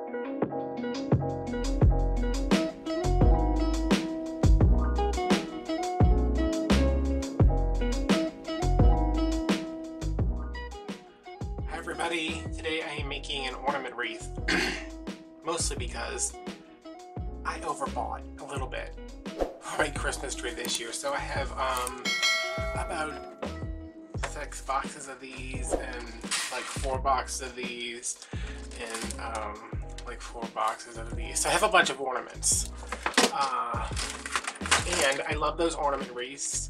Hi everybody, today I am making an ornament wreath, mostly because I overbought a little bit for my Christmas tree this year. So I have about 6 boxes of these and like 4 boxes of these and like 4 boxes of these. So I have a bunch of ornaments. And I love those ornament wreaths.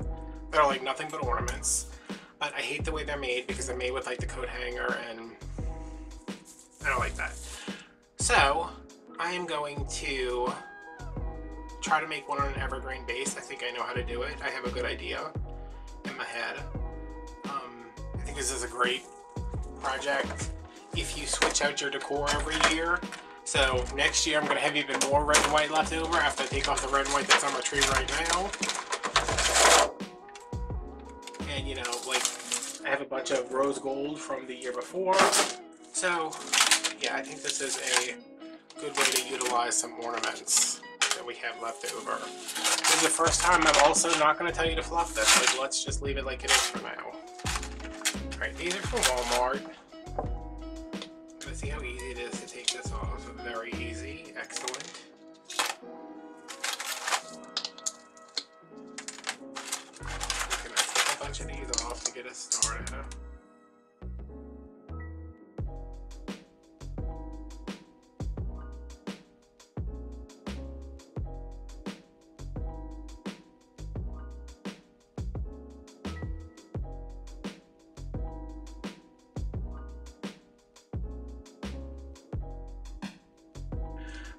They're like nothing but ornaments. But I hate the way they're made because they're made with like the coat hanger and I don't like that. So I am going to try to make one on an evergreen base. I think I know how to do it. I have a good idea in my head. I think this is a great project if you switch out your decor every year. So next year I'm going to have even more red and white left over after I take off the red and white that's on my tree right now. And you know, like I have a bunch of rose gold from the year before. So yeah, I think this is a good way to utilize some ornaments that we have left over. This is the first time I'm also not going to tell you to fluff this. Like, let's just leave it like it is for now. Alright, these are from Walmart. Let's see how easy it is to take this off. Very easy. Excellent. A bunch of these off to get us started.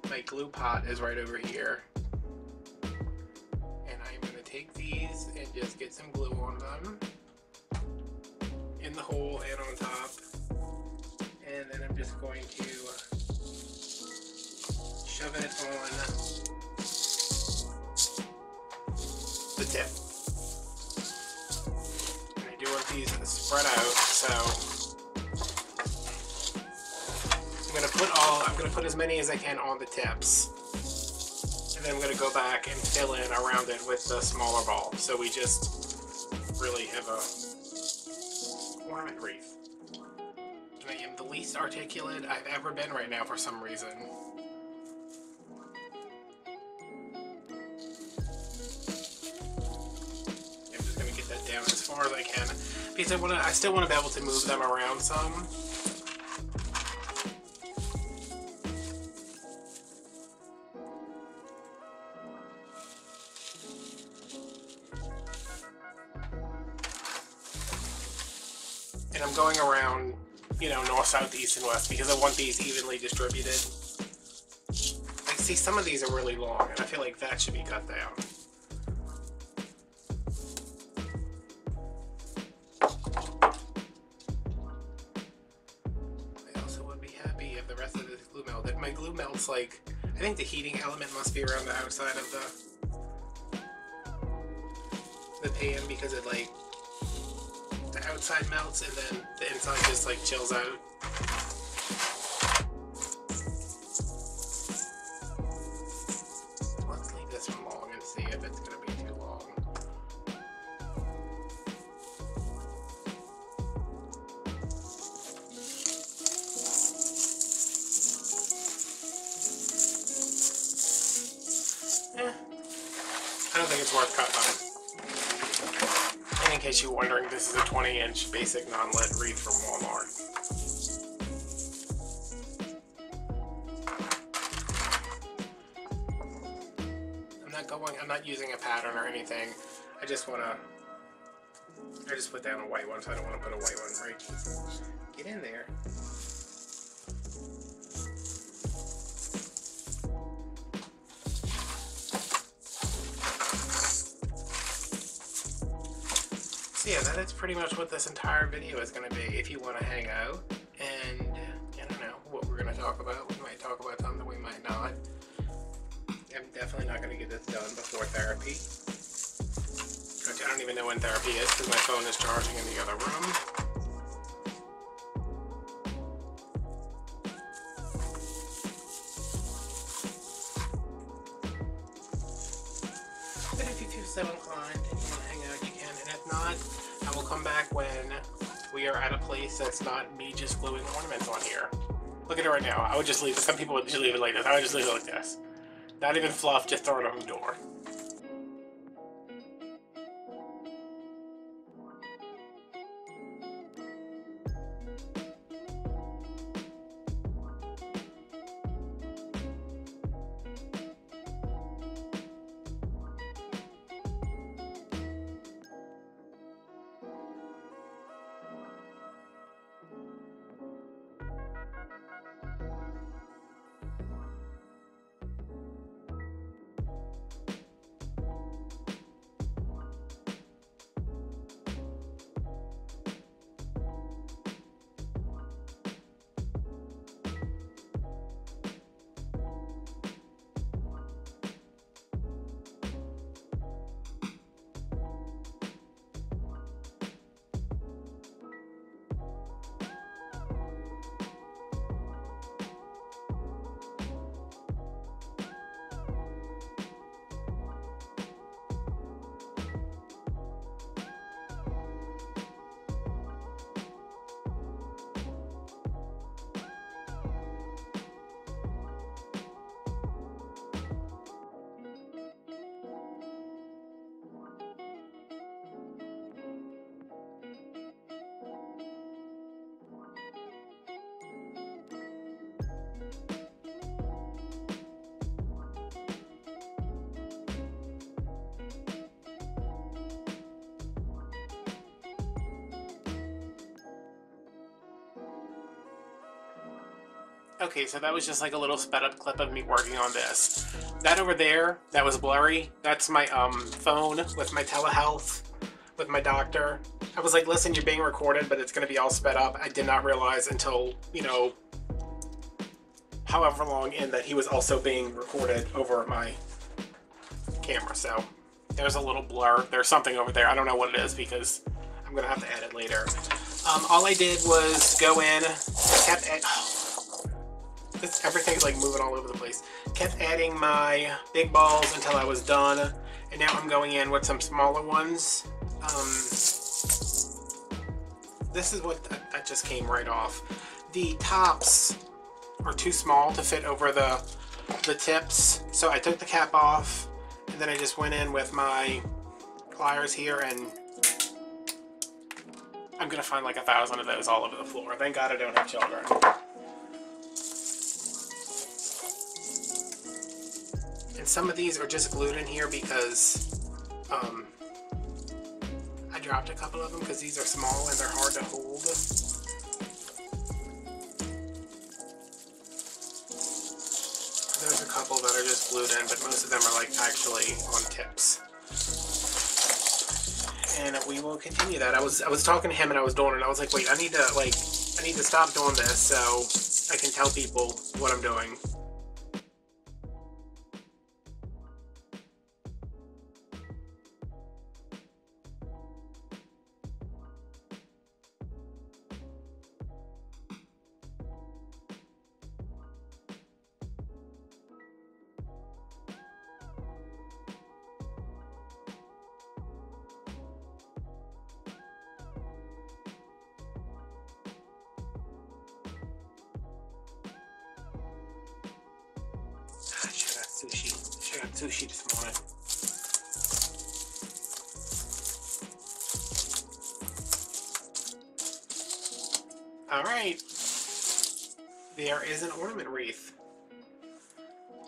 My glue pot is right over here. And I'm going to take these and just get some glue on them. In the hole and on top. And then I'm just going to shove it on the tip. And I do want these spread out, so I'm gonna put as many as I can on the tips. And then I'm gonna go back and fill in around it with the smaller ball. So we just really have a ornament wreath. And I am the least articulate I've ever been right now for some reason. I'm just gonna get that down as far as I can because I still want to be able to move them around some. And I'm going around, you know, north, south, east, and west because I want these evenly distributed. Like, see, some of these are really long, and I feel like that should be cut down. I also would be happy if the rest of this glue melted. My glue melts like, I think the heating element must be around the outside of the pan because it like, the outside melts and then the inside just like chills out. Let's leave this one long and see if it's going to be too long. I don't think it's worth cutting on it. In case you're wondering, this is a 20-inch basic non-lead wreath from Walmart. I'm not using a pattern or anything. I just put down a white one, so I don't want to put a white one right. Get in there. So yeah, that is pretty much what this entire video is going to be if you want to hang out. And I don't know what we're going to talk about. We might talk about something, we might not. I'm definitely not going to get this done before therapy. I don't even know when therapy is because my phone is charging in the other room. so inclined and you want to hang out, you can. And if not, I will come back when we are at a place that's not me just gluing ornaments on here. Look at it right now. I would just leave it. Some people would just leave it like this. I would just leave it like this. Not even fluff, just throw it on the door. Okay, so that was just like a little sped up clip of me working on this. That over there, that was blurry. That's my phone with my telehealth, with my doctor. I was like, listen, you're being recorded, but it's gonna be all sped up. I did not realize until, you know, however long in that he was also being recorded over my camera. So there's a little blur. There's something over there. I don't know what it is because I'm gonna have to edit later. All I did was go in, everything's like moving all over the place. Kept adding my big balls until I was done, and now I'm going in with some smaller ones. This is what that just came right off. The tops are too small to fit over the tips, so I took the cap off, and then I just went in with my pliers here, and I'm gonna find like 1,000 of those all over the floor. Thank God I don't have children. And some of these are just glued in here because I dropped a couple of them because these are small and they're hard to hold. There's a couple that are just glued in, but most of them are like actually on tips. And we will continue that. I was talking to him and I was doing it, and I was like, wait, I need to stop doing this so I can tell people what I'm doing. Should have sushi this morning. Alright. There is an ornament wreath.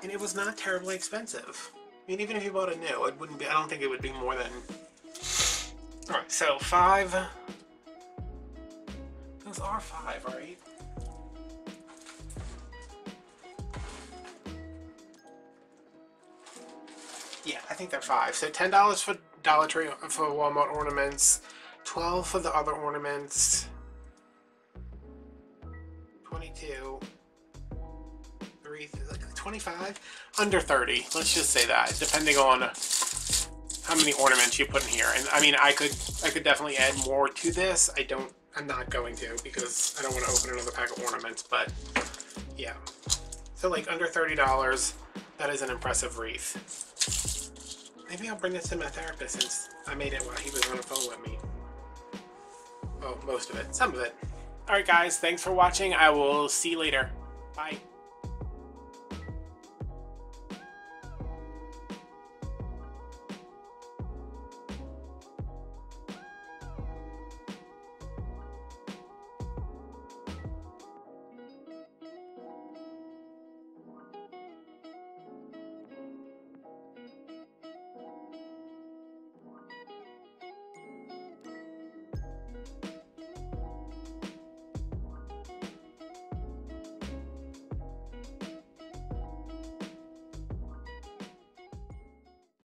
And it was not terribly expensive. I mean, even if you bought it new, it wouldn't be, I don't think it would be more than... Alright, so 5. Those are 5, right? Yeah, I think they're 5. So $10 for Dollar Tree for Walmart ornaments, $12 for the other ornaments, 22, 3, 25, under 30. Let's just say that, depending on how many ornaments you put in here. And I mean, I could definitely add more to this. I'm not going to because I don't want to open another pack of ornaments. But yeah, so like under $30. That is an impressive wreath. Maybe I'll bring this to my therapist since I made it while he was on the phone with me. Well, most of it. Some of it. Alright guys, thanks for watching. I will see you later. Bye.